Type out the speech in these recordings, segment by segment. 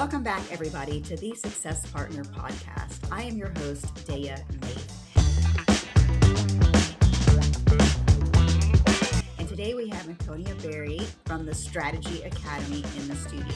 Welcome back, everybody, to the Success Partner Podcast. I am your host, Daya Naef. And today we have Anthonia Berry from the Strategy Academy in the studio.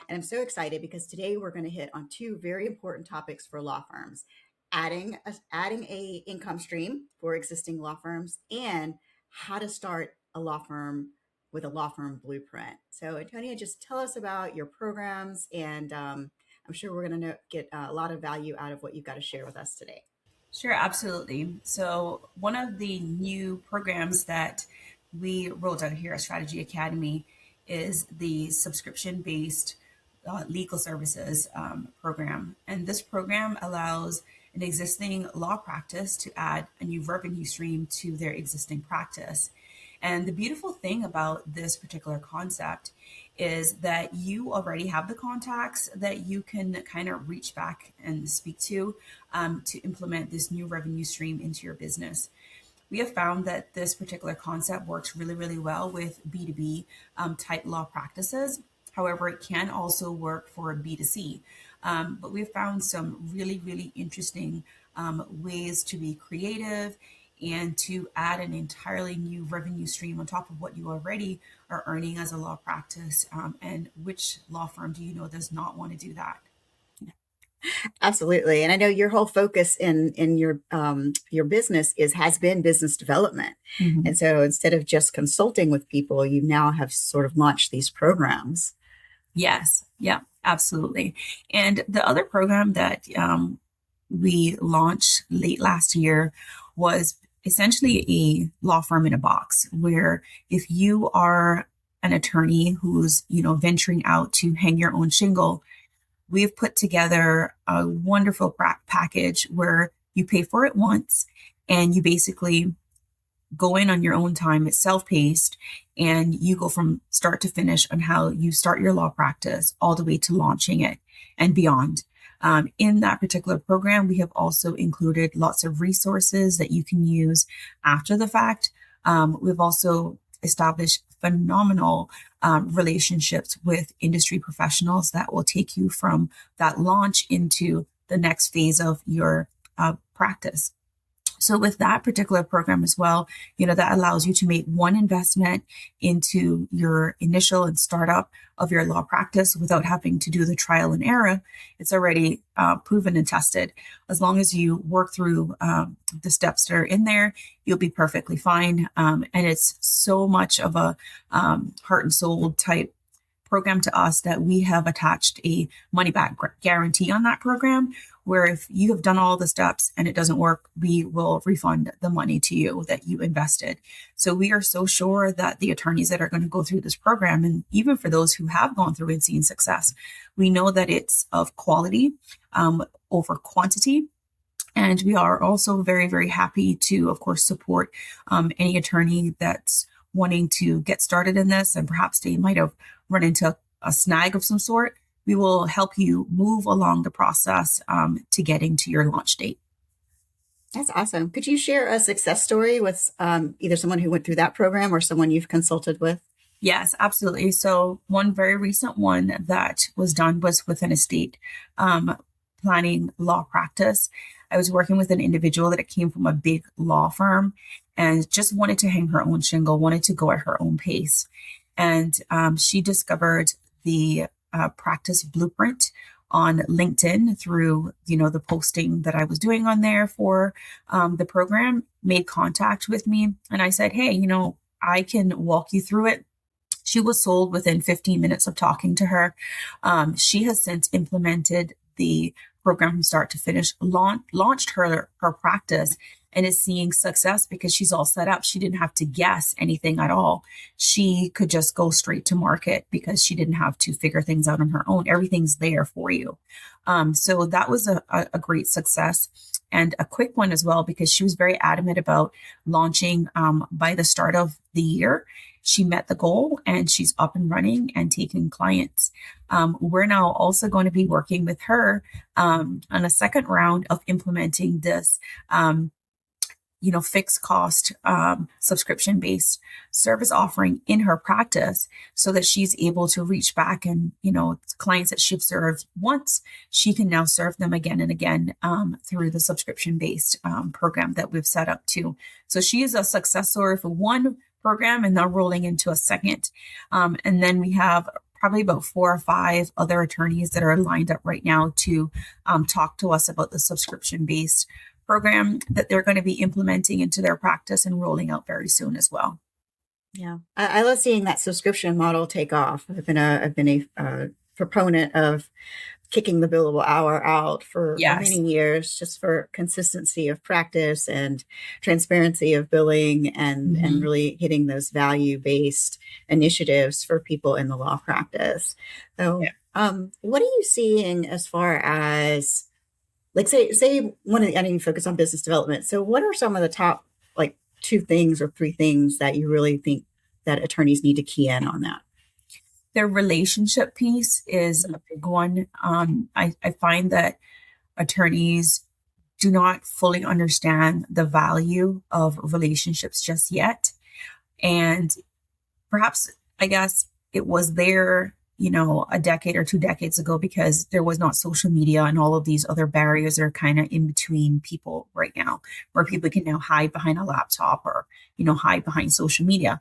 And I'm so excited because today we're going to hit on two very important topics for law firms: adding a income stream for existing law firms and how to start a law firm with a law firm blueprint. So Anthonia, just tell us about your programs, and I'm sure we're going to get a lot of value out of what you've got to share with us today. Sure, absolutely. So one of the new programs that we rolled out here at Strategy Academy is the subscription-based legal services program. And this program allows an existing law practice to add a new revenue stream to their existing practice. And the beautiful thing about this particular concept is that you already have the contacts that you can kind of reach back and speak to implement this new revenue stream into your business. We have found that this particular concept works really, really well with B2B type law practices. However, it can also work for B2C. But we've found some really, really interesting ways to be creative and to add an entirely new revenue stream on top of what you already are earning as a law practice. And which law firm do you know does not want to do that? Absolutely. And I know your whole focus in your business has been business development. Mm-hmm. And so instead of just consulting with people, you now have sort of launched these programs. Yes. Yeah, absolutely. And the other program that we launched late last year was essentially a law firm in a box, where if you are an attorney who's, venturing out to hang your own shingle, we've put together a wonderful package where you pay for it once and you basically go in on your own time. It's self-paced, and you go from start to finish on how you start your law practice all the way to launching it and beyond. In that particular program, we have also included lots of resources that you can use after the fact. We've also established phenomenal relationships with industry professionals that will take you from that launch into the next phase of your practice. So with that particular program as well, that allows you to make one investment into your initial and startup of your law practice without having to do the trial and error. It's already proven and tested. As long as you work through the steps that are in there, you'll be perfectly fine. And it's so much of a heart and soul type program to us that we have attached a money back guarantee on that program, where if you have done all the steps and it doesn't work, we will refund the money to you that you invested. So we are so sure that the attorneys that are going to go through this program, and even for those who have gone through and seen success, we know that it's of quality over quantity. And we are also very, very happy to, of course, support any attorney that's wanting to get started in this, and perhaps they might have run into a snag of some sort. We will help you move along the process to getting to your launch date. That's awesome. Could you share a success story with either someone who went through that program or someone you've consulted with? Yes, absolutely. So one very recent one that was done was with an estate planning law practice. I was working with an individual that came from a big law firm and just wanted to hang her own shingle, wanted to go at her own pace. And she discovered the practice blueprint on LinkedIn through, the posting that I was doing on there for the program, made contact with me. And I said, hey, I can walk you through it. She was sold within 15 minutes of talking to her. She has since implemented the program from start to finish, launched her practice, and is seeing success because she's all set up. She didn't have to guess anything at all. She could just go straight to market because she didn't have to figure things out on her own. Everything's there for you. So that was a great success, and a quick one as well, because she was very adamant about launching by the start of the year. She met the goal and she's up and running and taking clients. We're now also going to be working with her on a second round of implementing this fixed cost, subscription based service offering in her practice so that she's able to reach back and, clients that she's served once, she can now serve them again and again, through the subscription based, program that we've set up too. So she is a success story for one program and now rolling into a second. And then we have probably about 4 or 5 other attorneys that are lined up right now to talk to us about the subscription based program that they're going to be implementing into their practice and rolling out very soon as well. Yeah, I love seeing that subscription model take off. I've been a proponent of kicking the billable hour out for many Yes. years, just for consistency of practice and transparency of billing, and Hmm. really hitting those value based initiatives for people in the law practice. So, Yeah. what are you seeing as far as, like, say one of the, I know you focus on business development. So what are some of the top, like, 2 things or 3 things that you really think that attorneys need to key in on that? Their relationship piece is a big one. I find that attorneys do not fully understand the value of relationships just yet. And perhaps, I guess, it was there, a decade or 2 decades ago because there was not social media and all of these other barriers are kind of in between people right now, where people can now hide behind a laptop or, hide behind social media.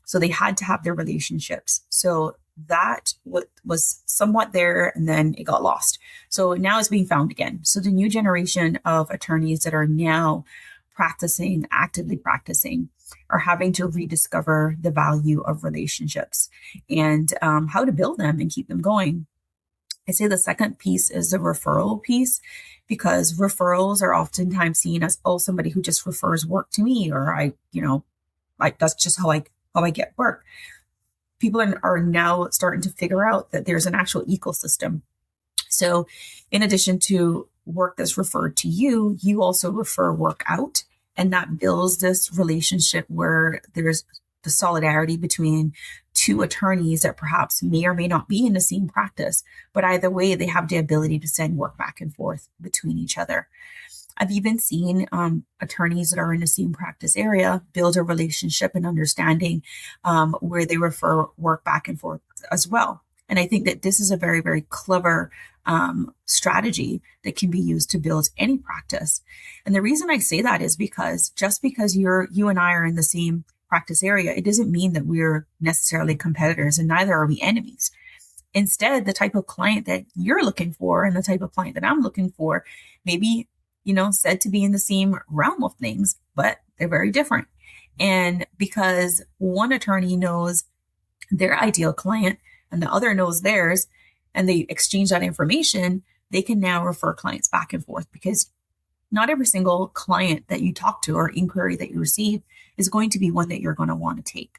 So they had to have their relationships. So that was somewhat there and then it got lost. So now it's being found again. So the new generation of attorneys that are now actively practicing, are having to rediscover the value of relationships and how to build them and keep them going. I say the second piece is the referral piece because referrals are oftentimes seen as, oh, somebody who just refers work to me, or like that's just how I get work. People are now starting to figure out that there's an actual ecosystem. So in addition to work that's referred to you, you also refer work out. And that builds this relationship where there's the solidarity between 2 attorneys that perhaps may or may not be in the same practice, but either way, they have the ability to send work back and forth between each other. I've even seen attorneys that are in the same practice area build a relationship and understanding where they refer work back and forth as well. And I think that this is a very, very clever strategy that can be used to build any practice. And the reason I say that is because just because you and I are in the same practice area, it doesn't mean that we're necessarily competitors, and neither are we enemies. Instead, the type of client that you're looking for and the type of client that I'm looking for, maybe, said to be in the same realm of things, but they're very different. And because one attorney knows their ideal client and the other knows theirs, and they exchange that information, they can now refer clients back and forth because not every single client that you talk to or inquiry that you receive is going to be one that you're going to want to take.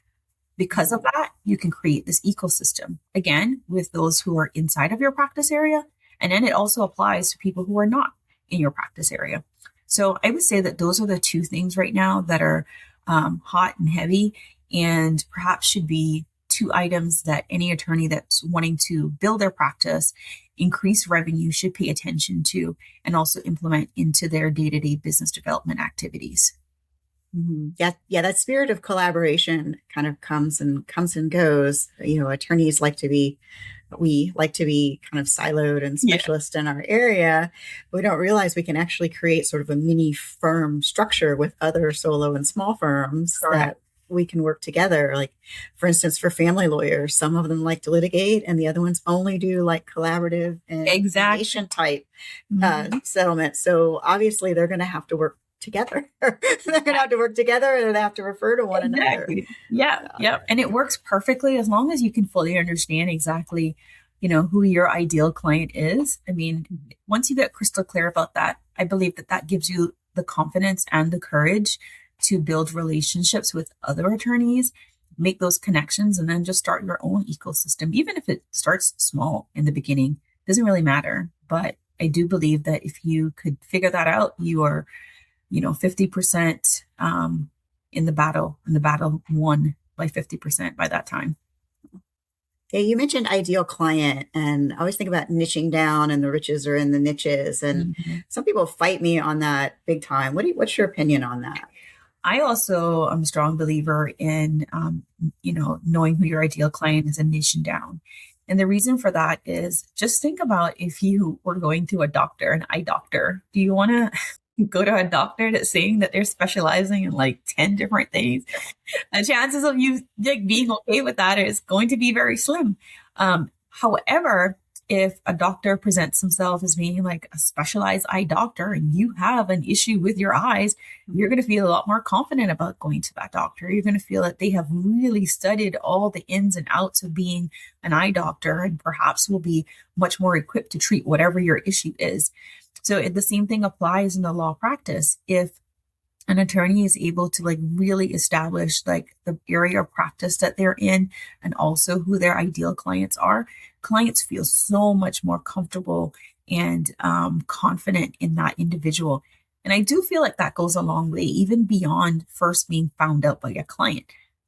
Because of that, you can create this ecosystem again with those who are inside of your practice area. And then it also applies to people who are not in your practice area. So I would say that those are the 2 things right now that are hot and heavy, and perhaps should be 2 items that any attorney that's wanting to build their practice, increase revenue, should pay attention to and also implement into their day-to-day business development activities. Yeah, yeah, that spirit of collaboration kind of comes and goes. Attorneys like to be, we like to be kind of siloed and Yeah, specialist in our area. We don't realize we can actually create sort of a mini firm structure with other solo and small firms correct. that we can work together. Like, for instance, for family lawyers, some of them like to litigate, and the other ones only do like collaborative and Exactly. mediation type Mhm. settlement. So obviously, they're going to have to work together. They're going to have to work together, and they have to refer to one another. Exactly. Yeah. Yep. And it works perfectly as long as you can fully understand exactly, who your ideal client is. I mean, once you get crystal clear about that, I believe that that gives you the confidence and the courage to build relationships with other attorneys, make those connections, and then just start your own ecosystem. Even if it starts small in the beginning, doesn't really matter. But I do believe that if you could figure that out, you are 50% in the battle won by 50% by that time. Yeah, you mentioned ideal client, and I always think about niching down, and the riches are in the niches. And Mhm. some people fight me on that big time. What's your opinion on that? I also am a strong believer in, knowing who your ideal client is and niching down. And the reason for that is just think about if you were going to a doctor, an eye doctor, do you want to go to a doctor that's saying that they're specializing in like 10 different things? The chances of you like being okay with that is going to be very slim. However, if a doctor presents himself as being like a specialized eye doctor and you have an issue with your eyes, you're going to feel a lot more confident about going to that doctor. You're going to feel that they have really studied all the ins and outs of being an eye doctor and perhaps will be much more equipped to treat whatever your issue is. So the same thing applies in the law practice. If an attorney is able to like really establish like the area of practice that they're in and also who their ideal clients are, clients feel so much more comfortable and confident in that individual. And I do feel like that goes a long way, even beyond first being found out by a client.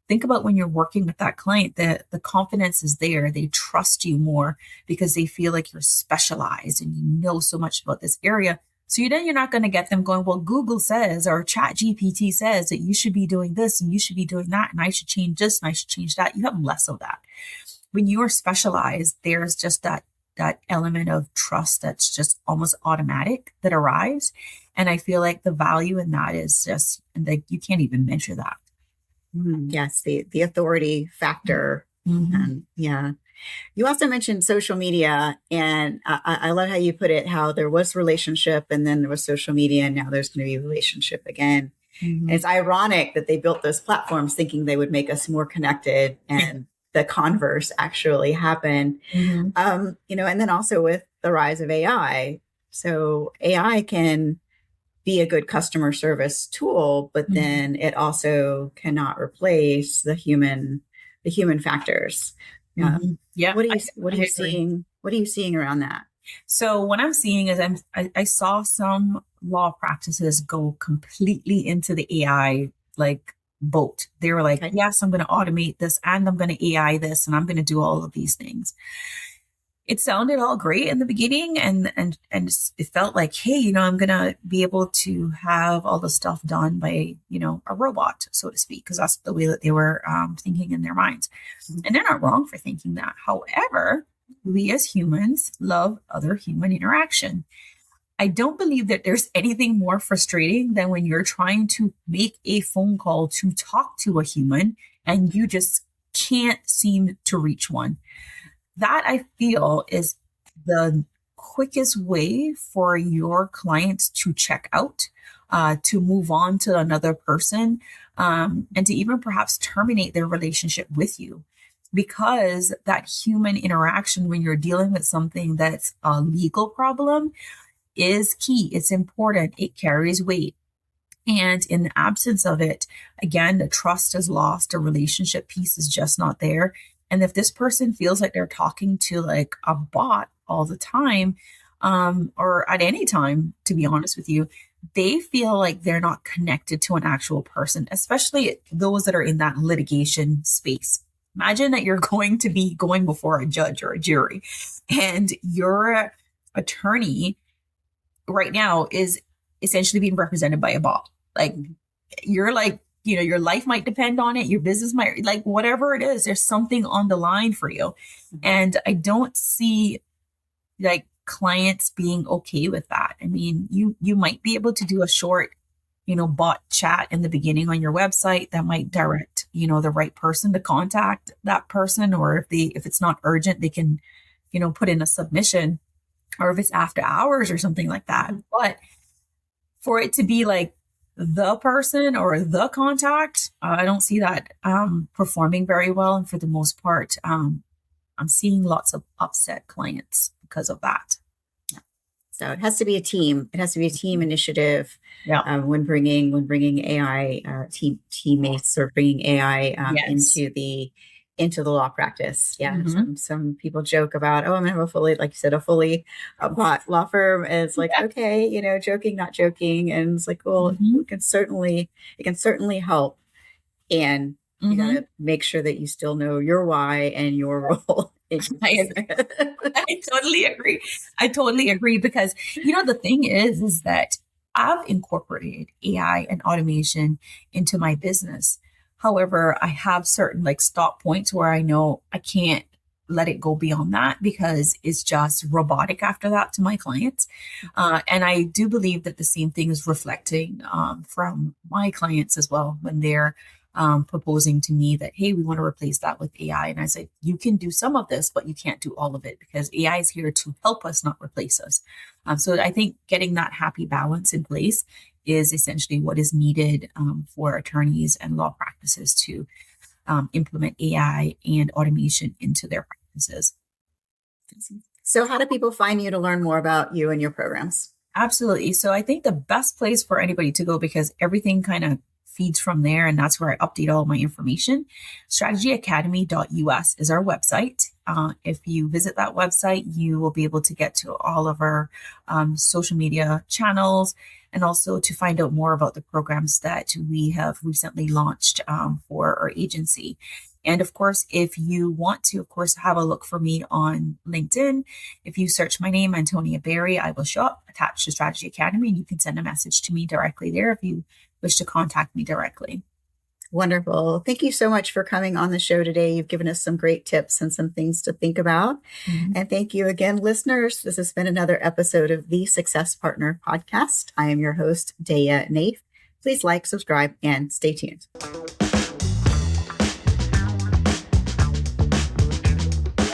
Think about when you're working with that client, that the confidence is there. They trust you more because they feel like you're specialized and you know so much about this area. So you're not going to get them going, well, Google says or Chat GPT says that you should be doing this and you should be doing that and I should change this and I should change that. You have less of that. When you are specialized, there's just that element of trust that's just almost automatic that arrives. And I feel like the value in that is just like you can't even measure that. Yes, the authority factor. Yeah. You also mentioned social media, and I love how you put it, how there was relationship and then there was social media and now there's going to be relationship again. And it's ironic that they built those platforms thinking they would make us more connected and the converse actually happened. And then also with the rise of AI. So AI can be a good customer service tool, but then it also cannot replace the human factors. Yeah. What are you seeing? What are you seeing around that? So what I'm seeing is I saw some law practices go completely into the AI like boat. They were like, yes, I'm going to automate this and I'm going to AI this and I'm going to do all of these things. It sounded all great in the beginning and it felt like, hey, I'm going to be able to have all the stuff done by, a robot, so to speak, because that's the way that they were thinking in their minds. And they're not wrong for thinking that. However, we as humans love other human interaction. I don't believe that there's anything more frustrating than when you're trying to make a phone call to talk to a human and you just can't seem to reach one. That I feel is the quickest way for your clients to check out, to move on to another person, and to even perhaps terminate their relationship with you. Because that human interaction when you're dealing with something that's a legal problem is key. It's important. It carries weight. And in the absence of it, again, the trust is lost. A relationship piece is just not there. And if this person feels like they're talking to like a bot all the time, or at any time, to be honest with you, they feel like they're not connected to an actual person, especially those that are in that litigation space. Imagine that you're going to be going before a judge or a jury and your attorney right now is essentially being represented by a bot. Like you're like, your life might depend on it. Your business might, like whatever it is, there's something on the line for you. And I don't see like clients being okay with that. I mean, you might be able to do a short, bot chat in the beginning on your website that might direct, the right person to contact that person. Or if it's not urgent, they can, put in a submission, or if it's after hours or something like that. But for it to be like the person or the contact, I don't see that performing very well. And for the most part, I'm seeing lots of upset clients because of that. So it has to be a team. It has to be a team initiative. Yeah. When bringing AI teammates or bringing AI Yes. into the law practice. Yeah. Some people joke about, I'm gonna have a fully, like you said, a bot law firm. And it's like, okay, joking, not joking. And it's like, well, it can certainly help. And you gotta make sure that you still know your why and your role. I totally agree. I totally agree because, the thing is that I've incorporated AI and automation into my business. However, I have certain like stop points where I know I can't let it go beyond that because it's just robotic after that to my clients. And I do believe that the same thing is reflecting from my clients as well when they're proposing to me that, hey, we want to replace that with AI. And I say, you can do some of this, but you can't do all of it because AI is here to help us, not replace us. So I think getting that happy balance in place is essentially what is needed for attorneys and law practices to implement AI and automation into their practices. So how do people find you to learn more about you and your programs? Absolutely. So I think the best place for anybody to go, because everything kind of feeds from there, and that's where I update all my information. Strategyacademy.us is our website. If you visit that website, you will be able to get to all of our social media channels and also to find out more about the programs that we have recently launched for our agency. And of course, if you want to, of course, have a look for me on LinkedIn, if you search my name, Anthonia Berry, I will show up attached to Strategy Academy, and you can send a message to me directly there if you wish to contact me directly. Wonderful. Thank you so much for coming on the show today. You've given us some great tips and some things to think about. Mm-hmm. And thank you again, listeners. This has been another episode of the Success Partner Podcast. I am your host, Daya Naef. Please like, subscribe, and stay tuned.